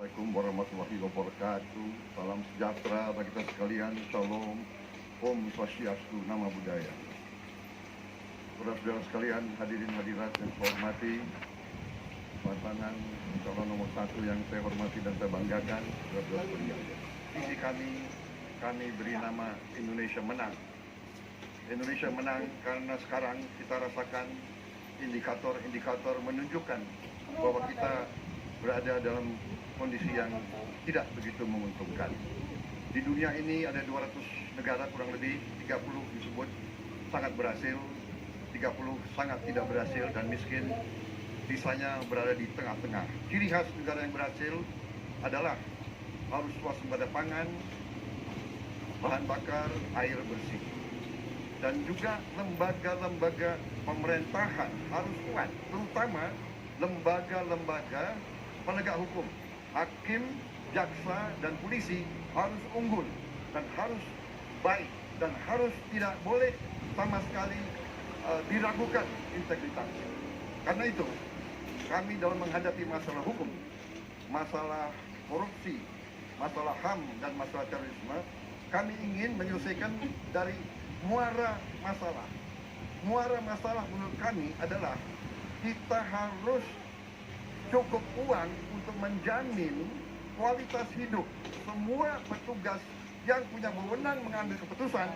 Assalamualaikum warahmatullahi wabarakatuh. Salam sejahtera bagi kita sekalian. Shalom. Om Swastiastu. Nama budaya. Saudara-saudara sekalian, hadirin hadirat yang saya hormati, pasangan calon nomor 1 yang saya hormati dan saya banggakan, saudara-saudara sekalian. Visi kami beri nama Indonesia Menang. Indonesia menang karena sekarang kita rasakan indikator-indikator menunjukkan bahwa kita berada dalam kondisi yang tidak begitu menguntungkan. Di dunia ini ada 200 negara kurang lebih, 30 disebut sangat berhasil, 30 sangat tidak berhasil dan miskin, sisanya berada di tengah-tengah. Ciri khas negara yang berhasil adalah harus swasembada pangan, bahan bakar, air bersih. Dan juga lembaga-lembaga pemerintahan harus kuat, terutama lembaga-lembaga penegak hukum. Hakim, jaksa, dan polisi harus unggul dan harus baik dan harus tidak boleh sama sekali diragukan integritasnya. Karena itu, kami dalam menghadapi masalah hukum, masalah korupsi, masalah HAM, dan masalah terorisme, kami ingin menyelesaikan dari muara masalah. Muara masalah menurut kami adalah kita harus cukup uang untuk menjamin kualitas hidup semua petugas yang punya wewenang mengambil keputusan,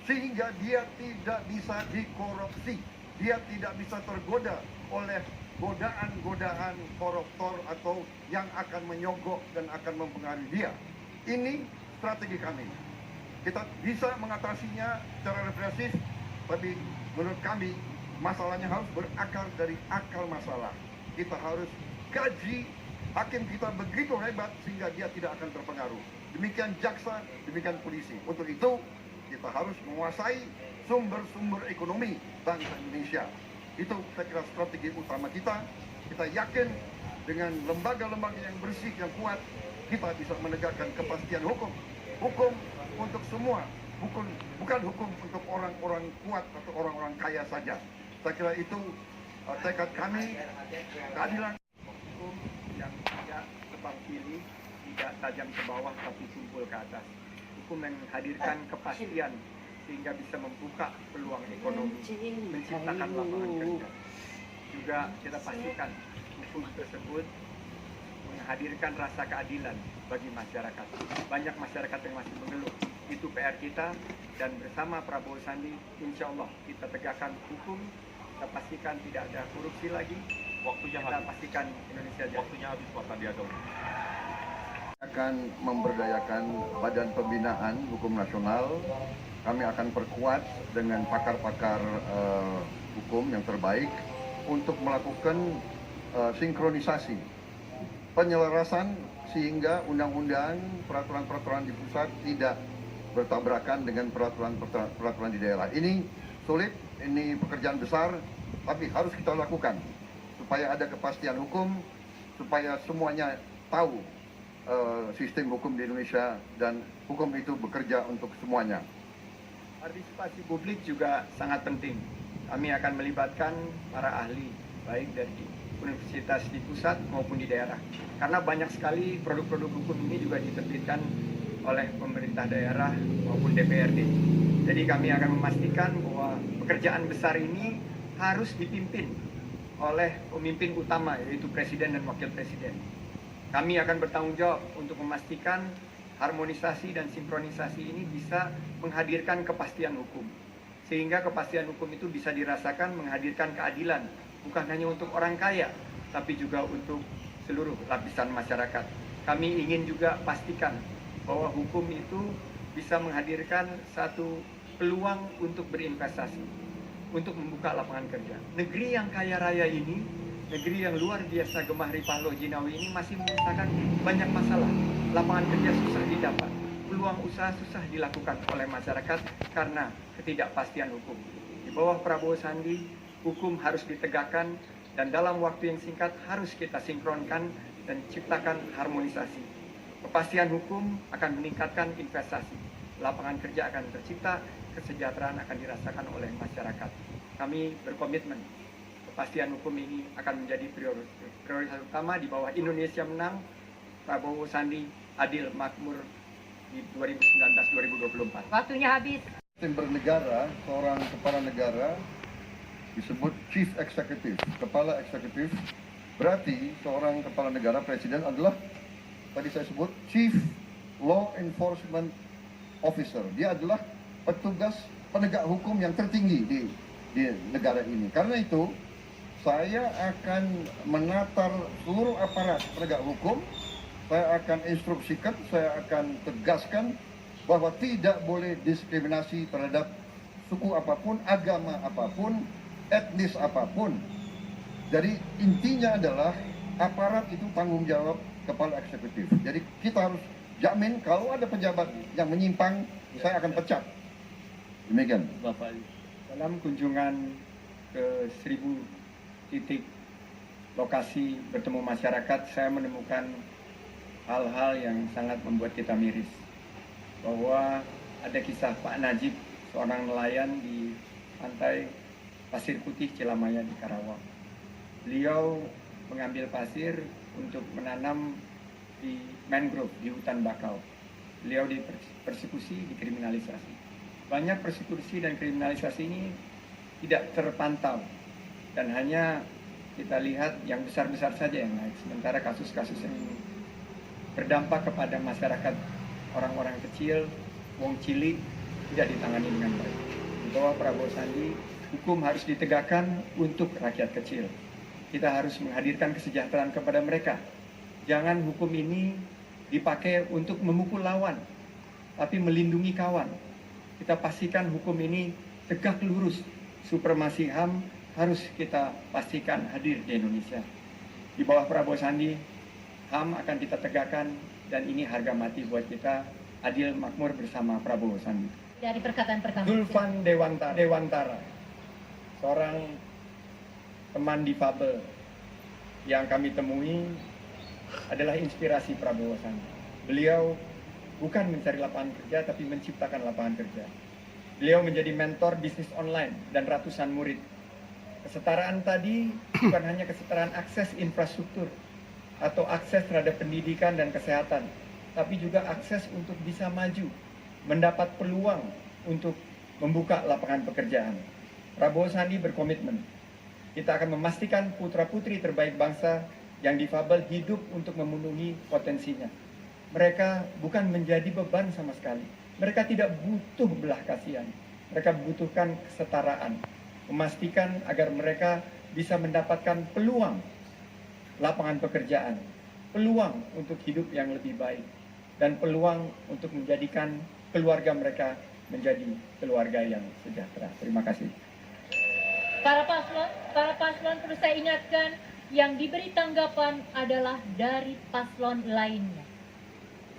sehingga dia tidak bisa dikorupsi, dia tidak bisa tergoda oleh godaan-godaan koruptor atau yang akan menyogok dan akan mempengaruhi dia. Ini strategi kami. Kita bisa mengatasinya secara represif, tapi menurut kami masalahnya harus berakar dari akar masalah. Kita harus gaji hakim kita begitu hebat sehingga dia tidak akan terpengaruh. Demikian jaksa, demikian polisi. Untuk itu kita harus menguasai sumber-sumber ekonomi bangsa Indonesia. Itu saya kira strategi utama kita. Kita yakin dengan lembaga-lembaga yang bersih, yang kuat, kita bisa menegakkan kepastian hukum. Hukum untuk semua, bukan hukum untuk orang-orang kuat atau orang-orang kaya saja. Saya kira itu tekad kami, keadilan hukum yang tidak tebang pilih, tidak tajam ke bawah tapi tumpul ke atas. Hukum yang menghadirkan kepastian sehingga bisa membuka peluang ekonomi, menciptakan lapangan kerja. Juga kita pastikan hukum tersebut menghadirkan rasa keadilan bagi masyarakat. Banyak masyarakat yang masih mengeluh. Itu PR kita, dan bersama Prabowo Sandi, insya Allah kita tegakkan hukum, kita pastikan tidak ada korupsi lagi. Waktunya Kita habis. pastikan Indonesia jaya. Waktunya habis Pak Sandiaga. akan memberdayakan Badan Pembinaan Hukum Nasional. Kami akan perkuat dengan pakar-pakar hukum yang terbaik untuk melakukan sinkronisasi, penyelarasan sehingga undang-undang, peraturan-peraturan di pusat tidak bertabrakan dengan peraturan di daerah. Ini sulit, ini pekerjaan besar, tapi harus kita lakukan supaya ada kepastian hukum, supaya semuanya tahu sistem hukum di Indonesia dan hukum itu bekerja untuk semuanya. Partisipasi publik juga sangat penting. Kami akan melibatkan para ahli, baik dari universitas di pusat maupun di daerah. Karena banyak sekali produk-produk hukum ini juga diterbitkan oleh pemerintah daerah maupun DPRD. Jadi kami akan memastikan bahwa pekerjaan besar ini harus dipimpin oleh pemimpin utama, yaitu Presiden dan Wakil Presiden. Kami akan bertanggung jawab untuk memastikan harmonisasi dan sinkronisasi ini bisa menghadirkan kepastian hukum. Sehingga kepastian hukum itu bisa dirasakan menghadirkan keadilan, bukan hanya untuk orang kaya, tapi juga untuk seluruh lapisan masyarakat. Kami ingin juga pastikan bahwa hukum itu bisa menghadirkan satu peluang untuk berinvestasi, untuk membuka lapangan kerja. Negeri yang kaya raya ini, negeri yang luar biasa gemah ripah loh jinawi ini masih menyisakan banyak masalah. Lapangan kerja susah didapat, peluang usaha susah dilakukan oleh masyarakat karena ketidakpastian hukum. Di bawah Prabowo Sandi, hukum harus ditegakkan dan dalam waktu yang singkat harus kita sinkronkan dan ciptakan harmonisasi. Kepastian hukum akan meningkatkan investasi, lapangan kerja akan tercipta, kesejahteraan akan dirasakan oleh masyarakat. Kami berkomitmen, kepastian hukum ini akan menjadi prioritas utama di bawah Indonesia Menang. Prabowo Sandi adil makmur di 2019-2024. Waktunya habis. Sistem bernegara, seorang kepala negara disebut Chief Executive, kepala eksekutif. Berarti seorang kepala negara, presiden adalah tadi saya sebut Chief Law Enforcement Officer. Dia adalah petugas penegak hukum yang tertinggi di negara ini. Karena itu, saya akan menatar seluruh aparat penegak hukum. Saya akan instruksikan, saya akan tegaskan bahwa tidak boleh diskriminasi terhadap suku apapun, agama apapun, etnis apapun. Jadi intinya adalah aparat itu tanggung jawab kepala eksekutif. Jadi kita harus jamin kalau ada pejabat yang menyimpang, saya akan pecat. Demikian. Bapak, dalam kunjungan ke 1000 titik lokasi bertemu masyarakat, saya menemukan hal-hal yang sangat membuat kita miris. Bahwa ada kisah Pak Najib, seorang nelayan di pantai Pasir Putih Cilamaya di Karawang. Beliau mengambil pasir untuk menanam di mangrove, di hutan bakau. Beliau dipersekusi, dikriminalisasi. Banyak persekusi dan kriminalisasi ini tidak terpantau dan hanya kita lihat yang besar-besar saja yang naik, sementara kasus-kasus yang berdampak kepada masyarakat, orang-orang kecil, wong cilik, tidak ditangani dengan baik. Di bawah Prabowo Sandi, hukum harus ditegakkan untuk rakyat kecil. Kita harus menghadirkan kesejahteraan kepada mereka. Jangan hukum ini dipakai untuk memukul lawan, tapi melindungi kawan. Kita pastikan hukum ini tegak lurus. Supremasi HAM harus kita pastikan hadir di Indonesia. Di bawah Prabowo Sandi, HAM akan kita tegakkan dan ini harga mati buat kita, adil makmur bersama Prabowo Sandi. Dari perkataan pertama. Zulfan Dewantara, seorang teman difabel yang kami temui adalah inspirasi Prabowo Sandi. Beliau bukan mencari lapangan kerja tapi menciptakan lapangan kerja. Beliau menjadi mentor bisnis online dan ratusan murid. Kesetaraan tadi bukan hanya kesetaraan akses infrastruktur atau akses terhadap pendidikan dan kesehatan, tapi juga akses untuk bisa maju, mendapat peluang untuk membuka lapangan pekerjaan. Prabowo Sandi berkomitmen, kita akan memastikan putra-putri terbaik bangsa yang difabel hidup untuk memenuhi potensinya. Mereka bukan menjadi beban sama sekali. Mereka tidak butuh belah kasihan. Mereka membutuhkan kesetaraan. Memastikan agar mereka bisa mendapatkan peluang lapangan pekerjaan, peluang untuk hidup yang lebih baik, dan peluang untuk menjadikan keluarga mereka menjadi keluarga yang sejahtera. Terima kasih. Para paslon perlu saya ingatkan, yang diberi tanggapan adalah dari paslon lainnya.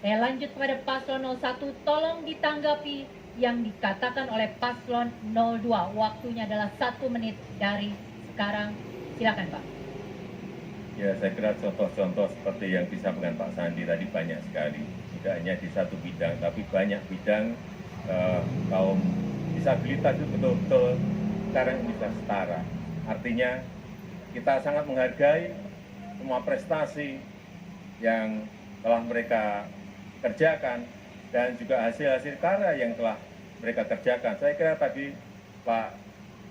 Saya lanjut pada paslon 01, tolong ditanggapi yang dikatakan oleh paslon 02. Waktunya adalah 1 menit dari sekarang. Silakan Pak. Ya, saya kira contoh-contoh seperti yang disampaikan Pak Sandi tadi banyak sekali. Tidak hanya di satu bidang, tapi banyak bidang kaum disabilitas itu betul-betul sekarang bisa setara. Artinya kita sangat menghargai semua prestasi yang telah mereka kerjakan dan juga hasil-hasil karya yang telah mereka kerjakan. Saya kira tadi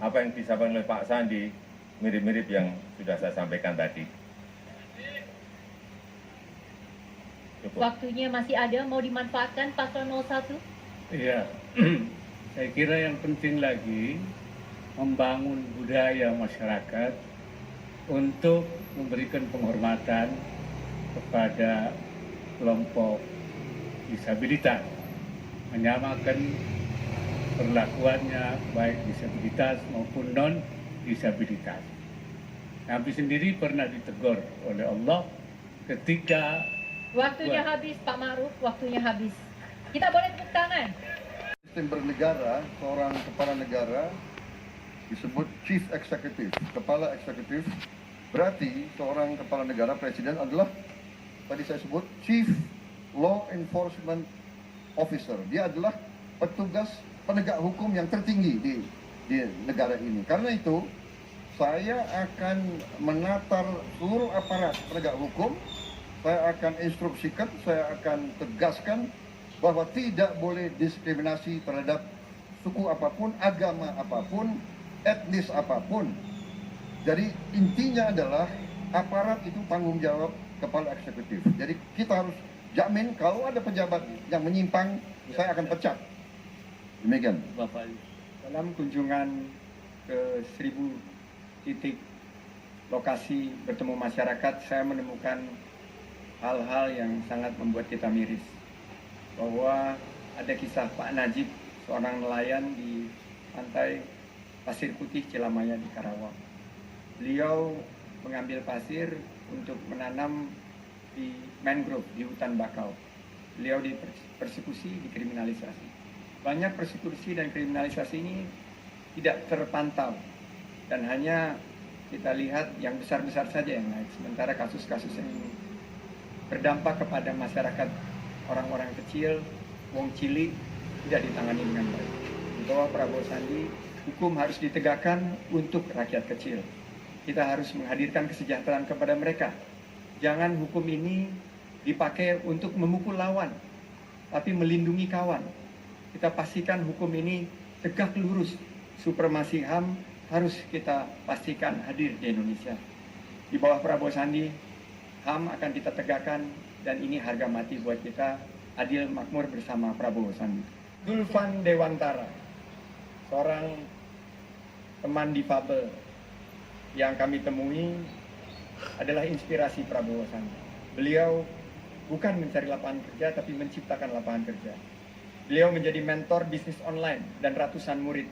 apa yang disampaikan oleh Pak Sandi mirip-mirip yang sudah saya sampaikan tadi. Cukup. Waktunya masih ada, mau dimanfaatkan paslon 01? Iya, saya kira yang penting lagi membangun budaya masyarakat untuk memberikan penghormatan kepada kelompok disabilitas, menyamakan perlakuannya baik disabilitas maupun non-disabilitas. Nabi sendiri pernah ditegur oleh Allah ketika Waktunya habis Pak Ma'ruf, waktunya habis. Kita boleh tepuk tangan. Sistem bernegara, seorang kepala negara disebut Chief Executive, kepala eksekutif. Berarti seorang kepala negara, presiden adalah tadi saya sebut Chief Law Enforcement Officer. Dia adalah petugas penegak hukum yang tertinggi di negara ini. Karena itu, saya akan menatar seluruh aparat penegak hukum. saya akan instruksikan, saya akan tegaskan bahwa tidak boleh diskriminasi terhadap suku apapun, agama apapun, etnis apapun. Jadi intinya adalah aparat itu tanggung jawab kepala eksekutif. Jadi kita harus jamin kalau ada pejabat yang menyimpang, saya akan pecat. Demikian. Bapak. Dalam kunjungan ke 1000 titik lokasi bertemu masyarakat, saya menemukan hal-hal yang sangat membuat kita miris. Bahwa ada kisah Pak Najib, seorang nelayan di pantai Pasir Putih Cilamaya di Karawang. Beliau mengambil pasir untuk menanam di mangrove, di hutan bakau. Beliau dipersekusi, dikriminalisasi. Banyak persekusi dan kriminalisasi ini tidak terpantau dan hanya kita lihat yang besar-besar saja yang naik, sementara kasus-kasus yang berdampak kepada masyarakat, orang-orang kecil, wong cilik, tidak ditangani dengan baik. Di bawah Prabowo Sandi, hukum harus ditegakkan untuk rakyat kecil. Kita harus menghadirkan kesejahteraan kepada mereka. Jangan hukum ini dipakai untuk memukul lawan, tapi melindungi kawan. Kita pastikan hukum ini tegak lurus. Supremasi HAM harus kita pastikan hadir di Indonesia. Di bawah Prabowo Sandi, HAM akan kita tegakkan dan ini harga mati buat kita, adil makmur bersama Prabowo Sandi. Dulvan Dewantara, seorang teman difabel yang kami temui adalah inspirasi Prabowo Sandi. Beliau bukan mencari lapangan kerja tapi menciptakan lapangan kerja. Beliau menjadi mentor bisnis online dan ratusan murid.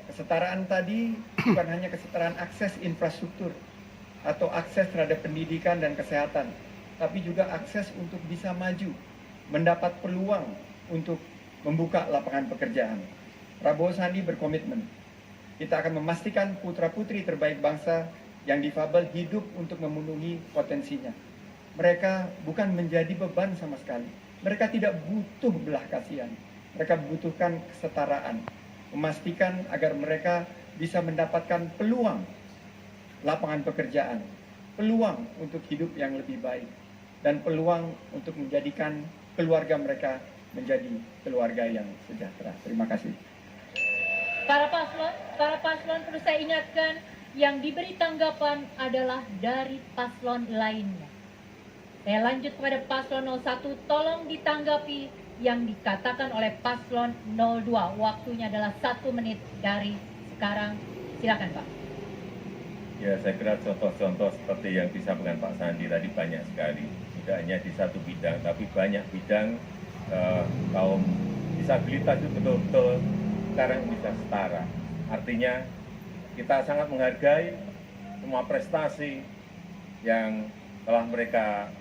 Kesetaraan tadi bukan hanya kesetaraan akses infrastruktur atau akses terhadap pendidikan dan kesehatan, tapi juga akses untuk bisa maju, mendapat peluang untuk membuka lapangan pekerjaan. Prabowo Sandi berkomitmen, kita akan memastikan putra-putri terbaik bangsa yang difabel hidup untuk memenuhi potensinya. Mereka bukan menjadi beban sama sekali. Mereka tidak butuh belah kasihan. Mereka membutuhkan kesetaraan. Memastikan agar mereka bisa mendapatkan peluang lapangan pekerjaan, peluang untuk hidup yang lebih baik, dan peluang untuk menjadikan keluarga mereka menjadi keluarga yang sejahtera. Terima kasih. Para paslon perlu saya ingatkan, yang diberi tanggapan adalah dari paslon lainnya. Saya lanjut kepada paslon 01, tolong ditanggapi yang dikatakan oleh paslon 02. Waktunya adalah 1 menit dari sekarang. Silakan Pak. Ya, saya kira contoh-contoh seperti yang disampaikan Pak Sandi tadi banyak sekali. Tidak hanya di satu bidang, tapi banyak bidang kaum disabilitas itu betul-betul sekarang bisa setara. Artinya kita sangat menghargai semua prestasi yang telah mereka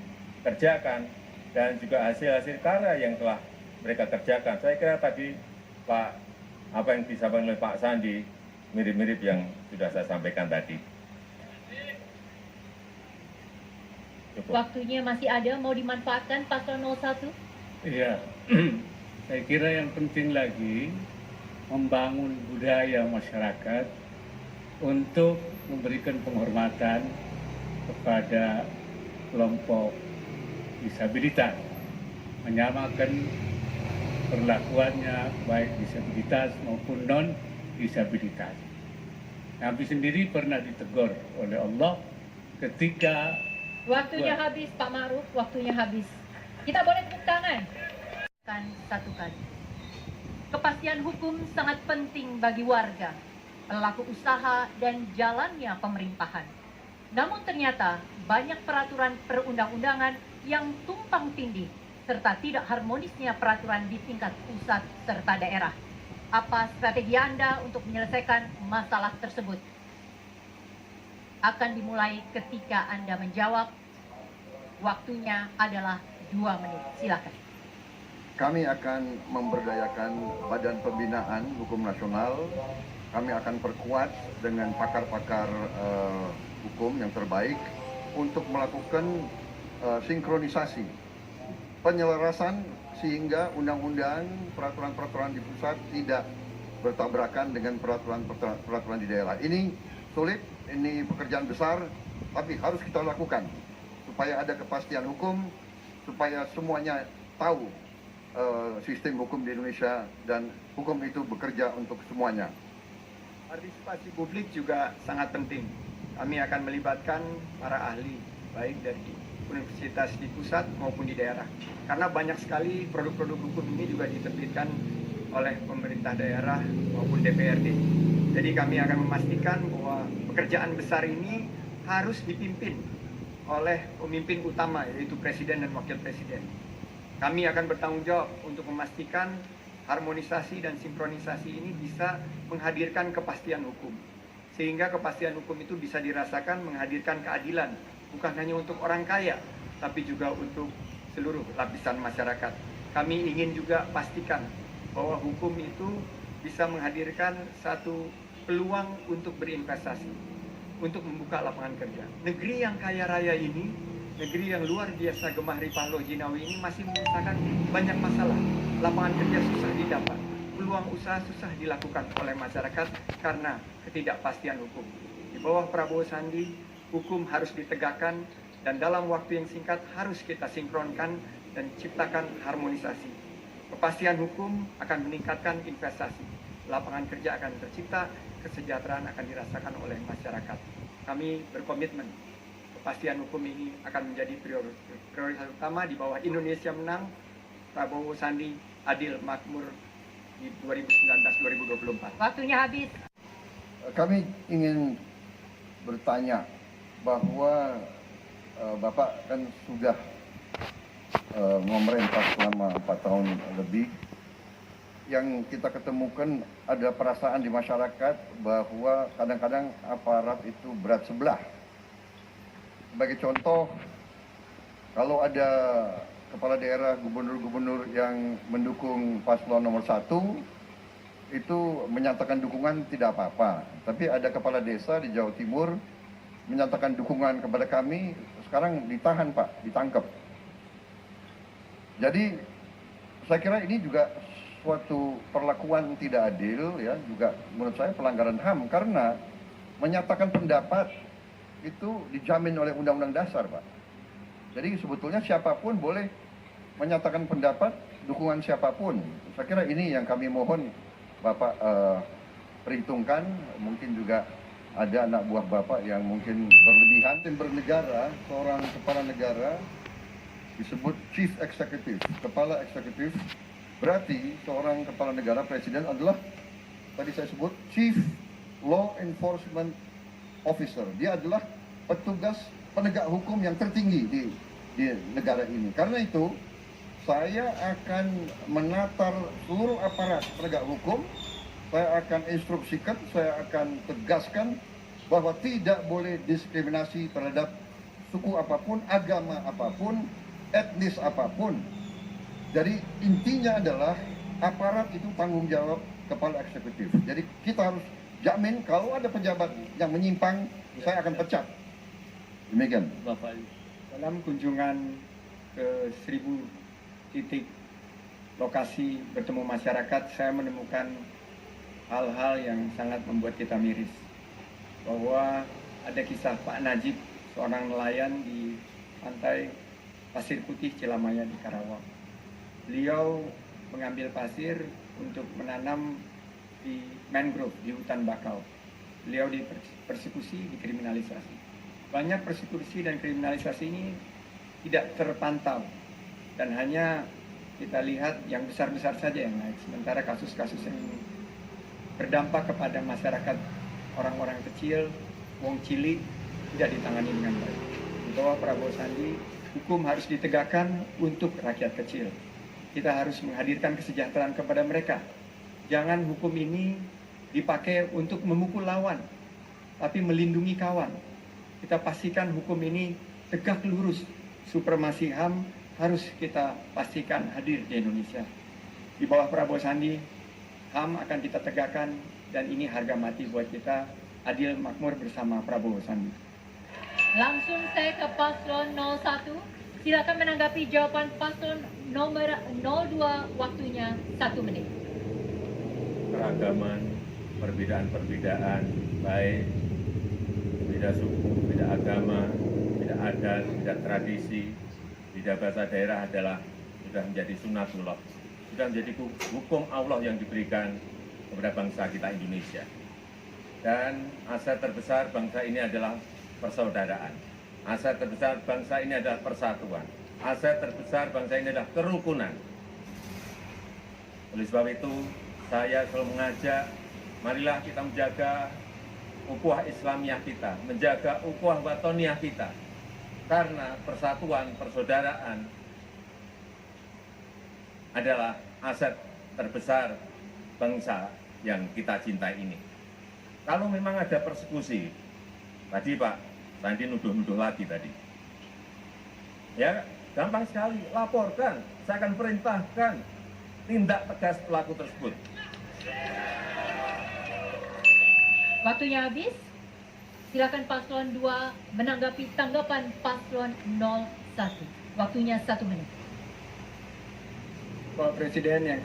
kerjakan dan juga hasil-hasil karya yang telah mereka kerjakan. Saya kira tadi apa yang disampaikan oleh Pak Sandi mirip-mirip yang sudah saya sampaikan tadi. Cukup. Waktunya masih ada, mau dimanfaatkan paslon 01? Iya, saya kira yang penting lagi membangun budaya masyarakat untuk memberikan penghormatan kepada kelompok disabilitas, menyamakan perlakuannya baik disabilitas maupun non-disabilitas. Nabi sendiri pernah ditegur oleh Allah ketika Waktunya habis Pak Ma'ruf, waktunya habis. Kita boleh tepuk tangan. Kan satu kali. Kepastian hukum sangat penting bagi warga, pelaku usaha dan jalannya pemerintahan. Namun ternyata banyak peraturan perundang-undangan yang tumpang tindih serta tidak harmonisnya peraturan di tingkat pusat serta daerah. Apa strategi Anda untuk menyelesaikan masalah tersebut? Akan dimulai ketika Anda menjawab. Waktunya adalah 2 menit. Silakan. Kami akan memberdayakan Badan Pembinaan Hukum Nasional. Kami akan perkuat dengan pakar-pakar hukum yang terbaik untuk melakukan sinkronisasi, penyelarasan sehingga undang-undang, peraturan-peraturan di pusat tidak bertabrakan dengan peraturan di daerah. Ini sulit, ini pekerjaan besar, tapi harus kita lakukan supaya ada kepastian hukum, supaya semuanya tahu sistem hukum di Indonesia dan hukum itu bekerja untuk semuanya. Partisipasi publik juga sangat penting. Kami akan melibatkan para ahli, baik dari universitas di pusat maupun di daerah. Karena banyak sekali produk-produk hukum ini juga diterbitkan oleh pemerintah daerah maupun DPRD. Jadi kami akan memastikan bahwa pekerjaan besar ini harus dipimpin oleh pemimpin utama, yaitu Presiden dan Wakil Presiden. Kami akan bertanggung jawab untuk memastikan harmonisasi dan sinkronisasi ini bisa menghadirkan kepastian hukum. Sehingga kepastian hukum itu bisa dirasakan menghadirkan keadilan, bukan hanya untuk orang kaya, tapi juga untuk seluruh lapisan masyarakat. Kami ingin juga pastikan bahwa hukum itu bisa menghadirkan satu peluang untuk berinvestasi, untuk membuka lapangan kerja. Negeri yang kaya raya ini, negeri yang luar biasa gemah ripah loh jinawi ini masih menyisakan banyak masalah. Lapangan kerja susah didapat, peluang usaha susah dilakukan oleh masyarakat karena ketidakpastian hukum. Di bawah Prabowo Sandi, hukum harus ditegakkan dan dalam waktu yang singkat harus kita sinkronkan dan ciptakan harmonisasi. Kepastian hukum akan meningkatkan investasi, lapangan kerja akan tercipta, kesejahteraan akan dirasakan oleh masyarakat. Kami berkomitmen, kepastian hukum ini akan menjadi prioritas utama di bawah Indonesia Menang, Prabowo Sandi, Adil Makmur di 2019-2024. Waktunya habis. Kami ingin bertanya bahwa Bapak kan sudah memerintah selama 4 tahun lebih. Yang kita ketemukan ada perasaan di masyarakat bahwa kadang-kadang aparat itu berat sebelah. Sebagai contoh, kalau ada kepala daerah, gubernur-gubernur yang mendukung paslon nomor 1, itu menyatakan dukungan tidak apa-apa. Tapi ada kepala desa di Jawa Timur menyatakan dukungan kepada kami, sekarang ditahan Pak, ditangkap. Jadi saya kira ini juga suatu perlakuan tidak adil, ya, juga menurut saya pelanggaran HAM karena menyatakan pendapat itu dijamin oleh Undang-Undang Dasar, Pak. Jadi sebetulnya siapapun boleh menyatakan pendapat, dukungan siapapun. Saya kira ini yang kami mohon Bapak perhitungkan. Mungkin juga ada anak buah Bapak yang mungkin berlebihan. Tim bernegara, seorang kepala negara disebut Chief Executive, kepala eksekutif. Berarti seorang kepala negara, presiden adalah tadi saya sebut Chief Law Enforcement Officer. Dia adalah petugas penegak hukum yang tertinggi di negara ini. Karena itu saya akan menatar seluruh aparat penegak hukum. Saya akan instruksikan, saya akan tegaskan bahwa tidak boleh diskriminasi terhadap suku apapun, agama apapun, etnis apapun. Jadi intinya adalah aparat itu tanggung jawab kepala eksekutif. Jadi kita harus jamin kalau ada pejabat yang menyimpang, saya akan pecat. Demikian. Bapak. Dalam kunjungan ke 1000 titik lokasi bertemu masyarakat, saya menemukan hal-hal yang sangat membuat kita miris. Bahwa ada kisah Pak Najib, seorang nelayan di pantai Pasir Putih Cilamaya di Karawang. Beliau mengambil pasir untuk menanam di mangrove, di hutan bakau. Beliau dipersekusi, dikriminalisasi. Banyak persekusi dan kriminalisasi ini tidak terpantau dan hanya kita lihat yang besar-besar saja yang naik. Sementara kasus-kasus yang berdampak kepada masyarakat, orang-orang kecil, wong cilik, tidak ditangani dengan baik. Di bawah Prabowo Sandi, hukum harus ditegakkan untuk rakyat kecil. Kita harus menghadirkan kesejahteraan kepada mereka. Jangan hukum ini dipakai untuk memukul lawan, tapi melindungi kawan. Kita pastikan hukum ini tegak lurus. Supremasi HAM harus kita pastikan hadir di Indonesia. Di bawah Prabowo Sandi, HAM akan kita tegakkan dan ini harga mati buat kita. Adil makmur bersama Prabowo Sandi. Langsung saya ke paslon 01. Silakan menanggapi jawaban paslon nomor 02, waktunya 1 menit. Keragaman, perbedaan-perbedaan, baik beda suku, beda agama, beda tidak adat, tidak tradisi, tidak bahasa daerah adalah sudah menjadi sunatullah, sudah menjadi hukum Allah yang diberikan kepada bangsa kita Indonesia. Dan aset terbesar bangsa ini adalah persaudaraan. Aset terbesar bangsa ini adalah persatuan. Aset terbesar bangsa ini adalah kerukunan. Oleh sebab itu, saya selalu mengajak, marilah kita menjaga ukhuwah Islamiyah kita, menjaga ukhuwah watoniyah kita. Karena persatuan, persaudaraan adalah aset terbesar bangsa yang kita cintai ini. Kalau memang ada persekusi, tadi Pak Sandi nuduh-nuduh lagi tadi. Ya, gampang sekali, laporkan. Saya akan perintahkan tindak tegas pelaku tersebut. Waktunya habis. Silakan paslon 2 menanggapi tanggapan paslon 01. Waktunya 1 menit. Pak Presiden yang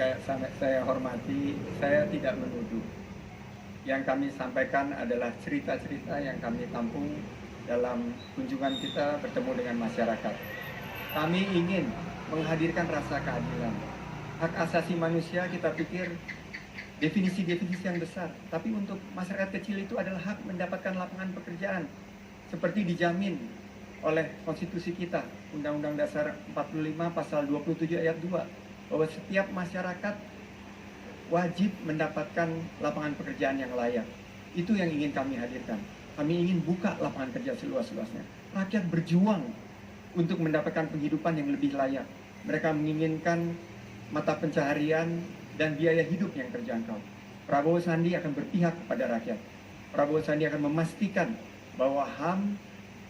saya hormati, saya tidak menuduh. Yang kami sampaikan adalah cerita-cerita yang kami tampung dalam kunjungan kita bertemu dengan masyarakat. Kami ingin menghadirkan rasa keadilan. Hak asasi manusia kita pikir definisi-definisi yang besar, tapi untuk masyarakat kecil itu adalah hak mendapatkan lapangan pekerjaan seperti dijamin oleh konstitusi kita, Undang-Undang Dasar 45 pasal 27 ayat 2, bahwa setiap masyarakat wajib mendapatkan lapangan pekerjaan yang layak. Itu yang ingin kami hadirkan. Kami ingin buka lapangan kerja seluas-luasnya. Rakyat berjuang untuk mendapatkan penghidupan yang lebih layak. Mereka menginginkan mata pencaharian dan biaya hidup yang terjangkau. Prabowo Sandi akan berpihak kepada rakyat. Prabowo Sandi akan memastikan bahwa HAM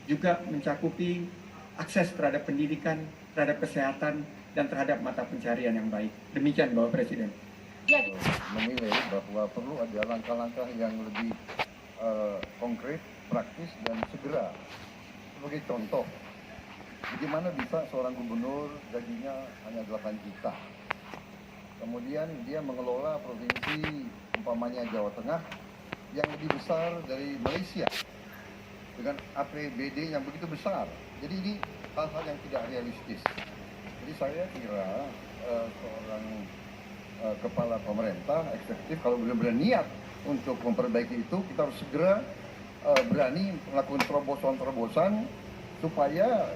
juga mencakupi akses terhadap pendidikan, terhadap kesehatan, dan terhadap mata pencaharian yang baik. Demikian Bapak Presiden. Ya, Menilai bahwa perlu ada langkah-langkah yang lebih konkret, praktis, dan segera. Sebagai contoh, bagaimana bisa seorang gubernur gajinya hanya 8 juta. Kemudian dia mengelola provinsi umpamanya Jawa Tengah yang lebih besar dari Malaysia dengan APBD yang begitu besar. Jadi ini hal-hal yang tidak realistis. Jadi saya kira seorang kepala pemerintah eksekutif kalau benar-benar niat untuk memperbaiki itu, kita harus segera berani melakukan terobosan-terobosan supaya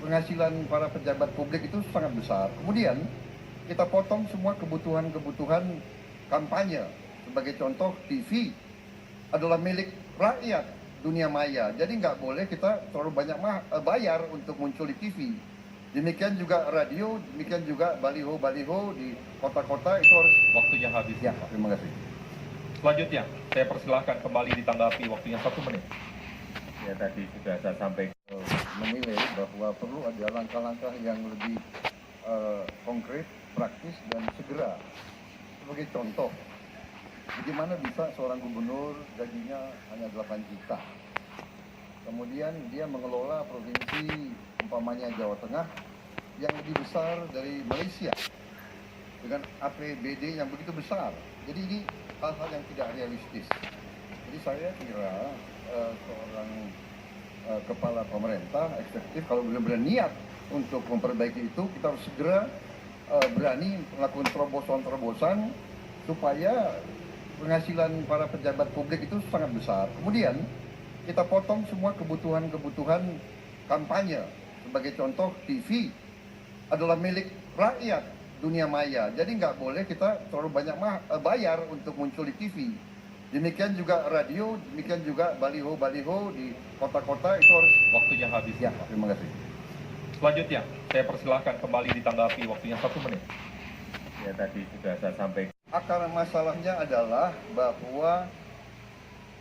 penghasilan para pejabat publik itu sangat besar. Kemudian kita potong semua kebutuhan-kebutuhan kampanye. Sebagai contoh, TV adalah milik rakyat dunia maya. Jadi nggak boleh kita terlalu banyak bayar untuk muncul di TV. Demikian juga radio, demikian juga baliho-baliho di kota-kota itu harus... Waktunya habis. Ya, terima kasih. Selanjutnya, saya persilahkan kembali ditanggapi waktunya 1 menit. Ya, tadi sudah saya sampaikan. Menilai bahwa perlu ada langkah-langkah yang lebih konkret, praktis, dan segera. Sebagai contoh, bagaimana bisa seorang gubernur gajinya hanya 8 juta. Kemudian dia mengelola provinsi umpamanya Jawa Tengah yang lebih besar dari Malaysia dengan APBD yang begitu besar. Jadi ini hal-hal yang tidak realistis. Jadi saya kira seorang kepala pemerintah eksekutif kalau benar-benar niat untuk memperbaiki itu, kita harus segera berani melakukan terobosan-terobosan supaya penghasilan para pejabat publik itu sangat besar. Kemudian kita potong semua kebutuhan-kebutuhan kampanye. Sebagai contoh, TV adalah milik rakyat dunia maya. Jadi nggak boleh kita terlalu banyak bayar untuk muncul di TV. Demikian juga radio, demikian juga baliho-baliho di kota-kota itu harus... Waktunya habis. Ya, terima kasih. Selanjutnya, saya persilahkan kembali ditanggapi waktunya 1 menit. Ya, tadi sudah saya sampaikan. Akar masalahnya adalah bahwa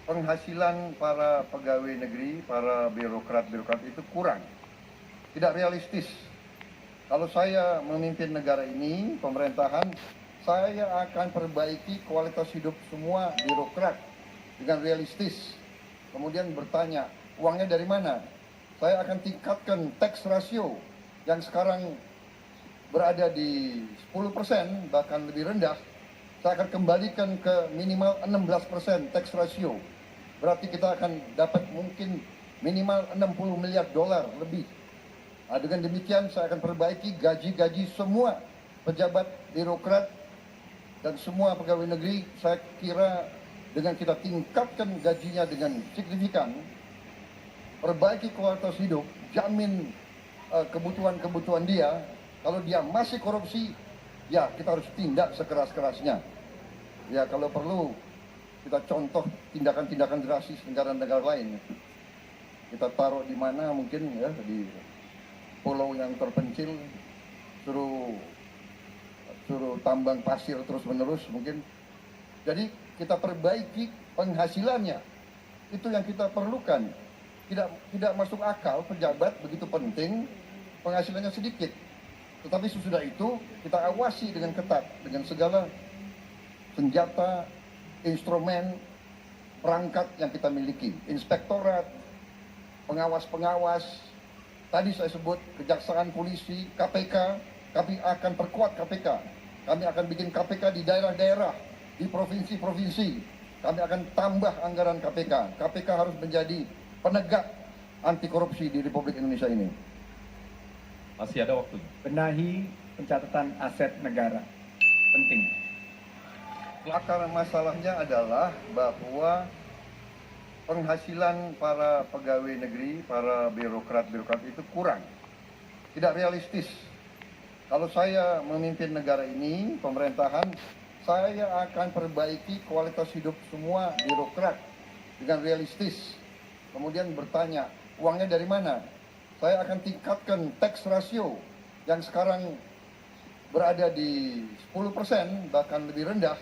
penghasilan para pegawai negeri, para birokrat-birokrat itu kurang. Tidak realistis. Kalau saya memimpin negara ini, pemerintahan, saya akan perbaiki kualitas hidup semua birokrat dengan realistis. Kemudian bertanya, uangnya dari mana? Saya akan tingkatkan tax ratio yang sekarang berada di 10%, bahkan lebih rendah. Saya akan kembalikan ke minimal 16% tax ratio. Berarti kita akan dapat mungkin minimal 60 miliar dolar lebih. Dengan demikian saya akan perbaiki gaji-gaji semua pejabat birokrat dan semua pegawai negeri. Saya kira dengan kita tingkatkan gajinya dengan signifikan, perbaiki kualitas hidup, jamin kebutuhan-kebutuhan dia. Kalau dia masih korupsi, ya kita harus tindak sekeras-kerasnya. Ya kalau perlu kita contoh tindakan-tindakan drastis negara-negara lain. Kita taruh di mana mungkin ya, di pulau yang terpencil, suruh tambang pasir terus-menerus mungkin. Jadi kita perbaiki penghasilannya. Itu yang kita perlukan. Tidak masuk akal pejabat begitu penting, penghasilannya sedikit. Tetapi sesudah itu kita awasi dengan ketat, dengan segala senjata, instrumen, perangkat yang kita miliki. Inspektorat, pengawas-pengawas, tadi saya sebut kejaksaan, polisi, KPK. Kami akan perkuat KPK. Kami akan bikin KPK di daerah-daerah, di provinsi-provinsi. Kami akan tambah anggaran KPK. KPK harus menjadi penegak anti korupsi di Republik Indonesia ini. Masih ada waktunya. Benahi pencatatan aset negara. Penting. Akar masalahnya adalah bahwa penghasilan para pegawai negeri, para birokrat-birokrat itu kurang. Tidak realistis. Kalau saya memimpin negara ini, pemerintahan, saya akan perbaiki kualitas hidup semua birokrat dengan realistis. Kemudian bertanya, uangnya dari mana? Saya akan tingkatkan tax ratio yang sekarang berada di 10%, bahkan lebih rendah.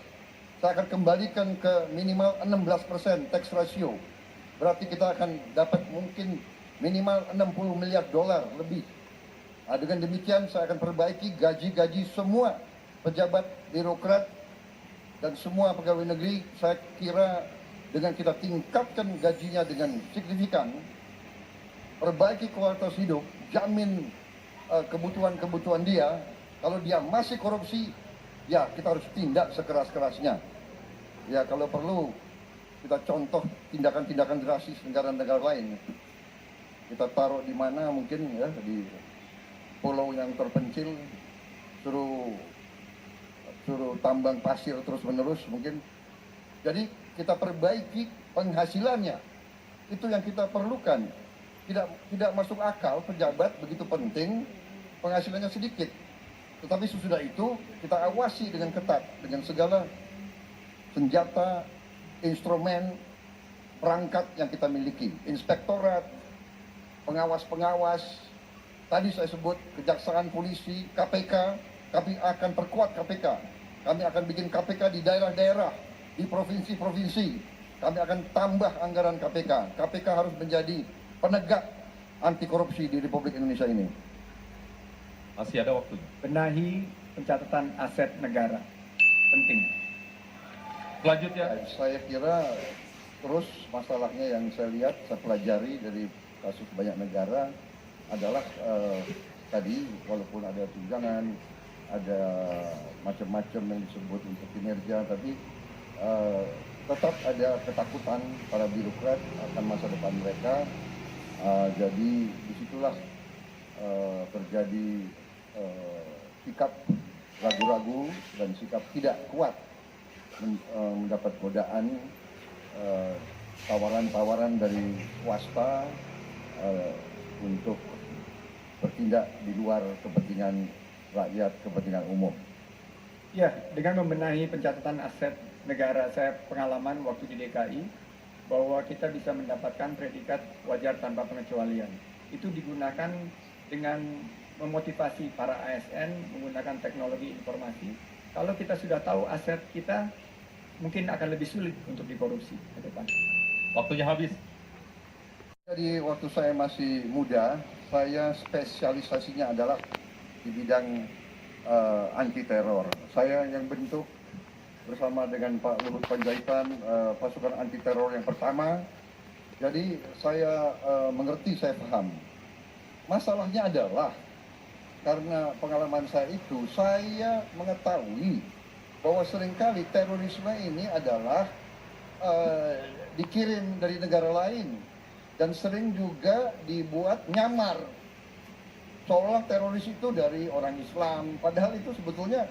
Saya akan kembalikan ke minimal 16% tax ratio. Berarti kita akan dapat mungkin minimal 60 miliar dolar lebih. Dengan demikian saya akan perbaiki gaji-gaji semua pejabat birokrat dan semua pegawai negeri. Saya kira dengan kita tingkatkan gajinya dengan signifikan, perbaiki kualitas hidup, jamin kebutuhan-kebutuhan dia. Kalau dia masih korupsi, ya kita harus tindak sekeras-kerasnya. Ya kalau perlu kita contoh tindakan-tindakan drastis negara-negara lain. Kita taruh di mana mungkin ya, di pulau yang terpencil, suruh tambang pasir terus-menerus mungkin. Jadi kita perbaiki penghasilannya. Itu yang kita perlukan. Tidak masuk akal pejabat begitu penting, penghasilannya sedikit. Tetapi sesudah itu kita awasi dengan ketat, dengan segala senjata, instrumen, perangkat yang kita miliki. Inspektorat, pengawas-pengawas, tadi saya sebut kejaksaan, polisi, KPK. Kami akan perkuat KPK. Kami akan bikin KPK di daerah-daerah, di provinsi-provinsi. Kami akan tambah anggaran KPK. KPK harus menjadi penegak anti korupsi di Republik Indonesia ini. Masih ada waktunya. Benahi pencatatan aset negara. Penting. Selanjutnya, Saya kira terus masalahnya yang saya lihat, saya pelajari dari kasus banyak negara adalah tadi walaupun ada tunjangan, ada macam-macam yang disebut untuk kinerja, tapi tetap ada ketakutan para birokrat akan masa depan mereka. Jadi disitulah terjadi sikap ragu-ragu dan sikap tidak kuat mendapat godaan tawaran-tawaran dari swasta untuk bertindak di luar kepentingan rakyat, kepentingan umum. Ya, dengan membenahi pencatatan aset negara, saya pengalaman waktu di DKI bahwa kita bisa mendapatkan predikat wajar tanpa pengecualian. Itu digunakan dengan memotivasi para ASN menggunakan teknologi informasi. Kalau kita sudah tahu aset kita, mungkin akan lebih sulit untuk dikorupsi ke depan. waktunya habis. Jadi waktu saya masih muda, saya spesialisasinya adalah di bidang anti teror. Saya yang bentuk bersama dengan Pak Luhut Panjaitan pasukan anti teror yang pertama. Jadi saya mengerti, saya paham. Masalahnya adalah karena pengalaman saya itu, saya mengetahui bahwa seringkali terorisme ini adalah dikirim dari negara lain dan sering juga dibuat nyamar seolah teroris itu dari orang Islam, padahal itu sebetulnya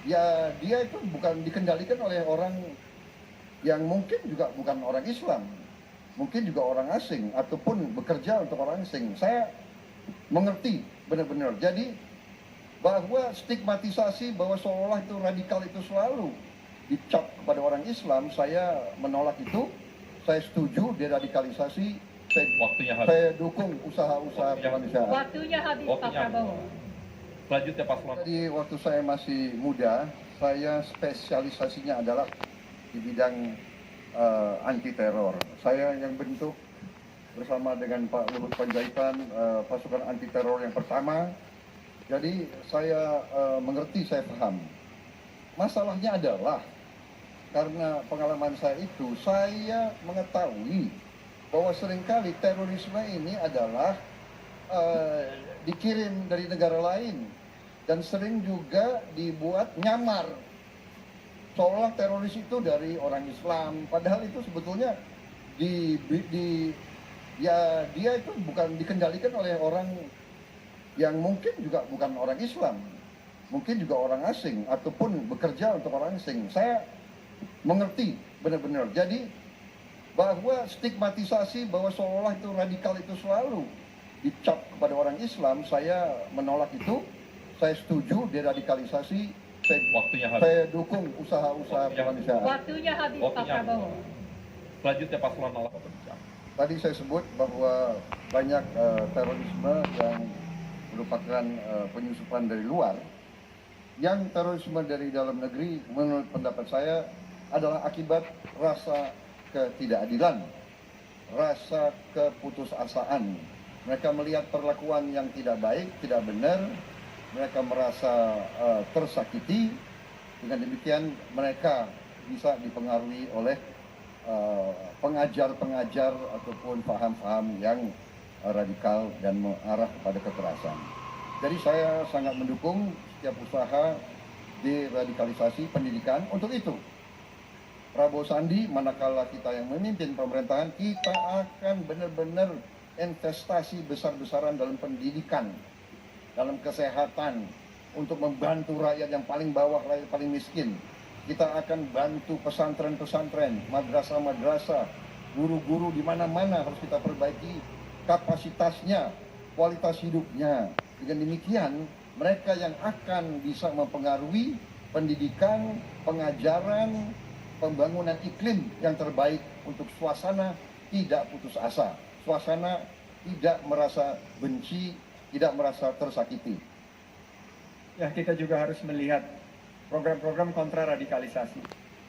ya dia itu bukan dikendalikan oleh orang yang mungkin juga bukan orang Islam, mungkin juga orang asing ataupun bekerja untuk orang asing. Saya mengerti benar-benar. Jadi bahwa stigmatisasi bahwa seolah itu radikal itu selalu dicap kepada orang Islam, saya menolak itu. Saya setuju deradikalisasi. Waktunya habis. Saya dukung usaha-usaha kemanusiaan. Waktunya habis, Pak Prabowo. Selanjutnya paslon. Jadi waktu saya masih muda, saya spesialisasinya adalah di bidang anti teror. Saya yang bentuk bersama dengan Pak Luhut Panjaitan pasukan anti teror yang pertama. Jadi saya mengerti, saya paham. Masalahnya adalah karena pengalaman saya itu, saya mengetahui bahwa seringkali terorisme ini adalah dikirim dari negara lain dan sering juga dibuat nyamar seolah teroris itu dari orang Islam, padahal itu sebetulnya ya dia itu bukan dikendalikan oleh orang yang mungkin juga bukan orang Islam, mungkin juga orang asing ataupun bekerja untuk orang asing. Saya mengerti benar-benar. Jadi bahwa stigmatisasi bahwa seolah itu radikal itu selalu dicap kepada orang Islam, saya menolak itu. Saya setuju deradikalisasi. Waktunya habis. Saya dukung usaha-usaha kemanusiaan. Waktunya habis, Pak Prabowo. Selanjutnya paslon 0. Tadi saya sebut bahwa banyak terorisme yang merupakan penyusupan dari luar. Yang terorisme dari dalam negeri menurut pendapat saya adalah akibat rasa ketidakadilan, rasa keputusasaan. Mereka melihat perlakuan yang tidak baik, tidak benar, mereka merasa tersakiti. Dengan demikian mereka bisa dipengaruhi oleh pengajar-pengajar ataupun paham-paham yang radikal dan mengarah kepada kekerasan. Jadi saya sangat mendukung setiap usaha deradikalisasi pendidikan. Untuk itu Prabowo Sandi, manakala kita yang memimpin pemerintahan, kita akan benar-benar investasi besar-besaran dalam pendidikan, dalam kesehatan, untuk membantu rakyat yang paling bawah, rakyat paling miskin. Kita akan bantu pesantren-pesantren, madrasah-madrasah, guru-guru di mana-mana harus kita perbaiki kapasitasnya, kualitas hidupnya. Dengan demikian, mereka yang akan bisa mempengaruhi pendidikan, pengajaran, pembangunan iklim yang terbaik untuk suasana tidak putus asa, suasana tidak merasa benci, tidak merasa tersakiti. Ya, kita juga harus melihat program-program kontra radikalisasi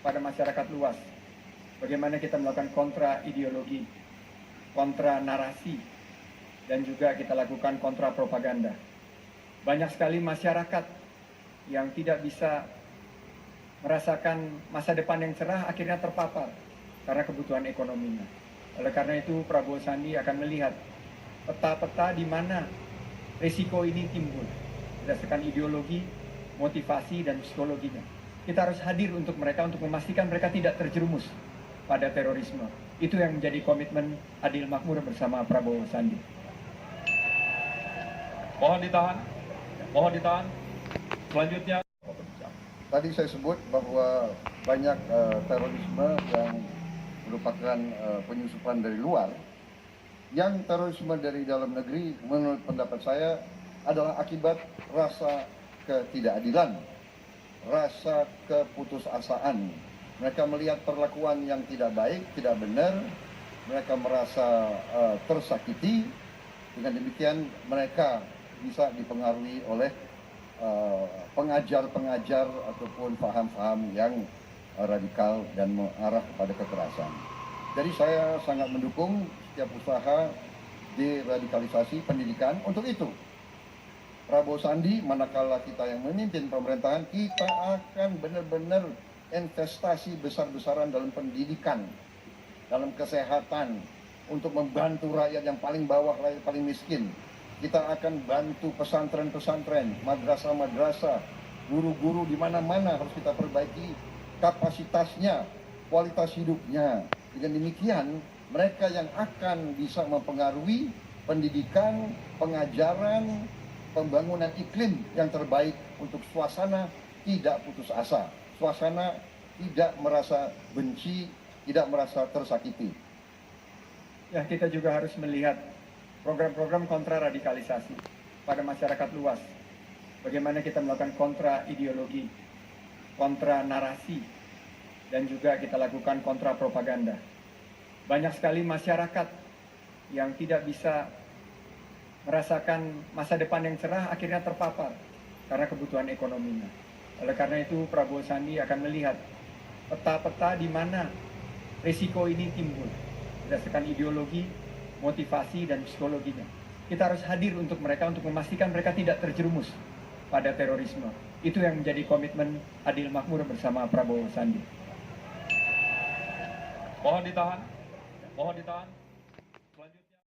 pada masyarakat luas. Bagaimana kita melakukan kontra ideologi, kontra narasi, dan juga kita lakukan kontra propaganda. Banyak sekali masyarakat yang tidak bisa merasakan masa depan yang cerah, akhirnya terpapar karena kebutuhan ekonominya. Oleh karena itu Prabowo Sandi akan melihat peta-peta di mana risiko ini timbul berdasarkan ideologi, motivasi, dan psikologinya. Kita harus hadir untuk mereka, untuk memastikan mereka tidak terjerumus pada terorisme. Itu yang menjadi komitmen Adil Makmur bersama Prabowo Sandi. Mohon ditahan. Mohon ditahan. Selanjutnya. Tadi saya sebut bahwa banyak terorisme yang merupakan penyusupan dari luar. Yang terorisme dari dalam negeri menurut pendapat saya adalah akibat rasa ketidakadilan, rasa keputusasaan. Mereka melihat perlakuan yang tidak baik, tidak benar, mereka merasa tersakiti. Dengan demikian mereka bisa dipengaruhi oleh pengajar-pengajar ataupun paham-paham yang radikal dan mengarah kepada kekerasan. Jadi saya sangat mendukung setiap usaha deradikalisasi pendidikan. Untuk itu Prabowo Sandi, manakala kita yang memimpin pemerintahan, kita akan benar-benar investasi besar-besaran dalam pendidikan, dalam kesehatan, untuk membantu rakyat yang paling bawah, rakyat paling miskin. Kita akan bantu pesantren-pesantren, madrasah-madrasah, guru-guru di mana-mana harus kita perbaiki kapasitasnya, kualitas hidupnya. Dengan demikian, mereka yang akan bisa mempengaruhi pendidikan, pengajaran, pembangunan iklim yang terbaik untuk suasana tidak putus asa, suasana tidak merasa benci, tidak merasa tersakiti. Ya, kita juga harus melihat program-program kontra radikalisasi pada masyarakat luas. Bagaimana kita melakukan kontra ideologi, kontra narasi, dan juga kita lakukan kontra propaganda. Banyak sekali masyarakat yang tidak bisa merasakan masa depan yang cerah akhirnya terpapar karena kebutuhan ekonominya. Oleh karena itu Prabowo Sandi akan melihat peta-peta di mana risiko ini timbul berdasarkan ideologi, motivasi, dan psikologinya. Kita harus hadir untuk mereka untuk memastikan mereka tidak terjerumus pada terorisme. Itu yang menjadi komitmen Adil Makmur bersama Prabowo Sandi. Mohon ditahan. Mohon ditahan.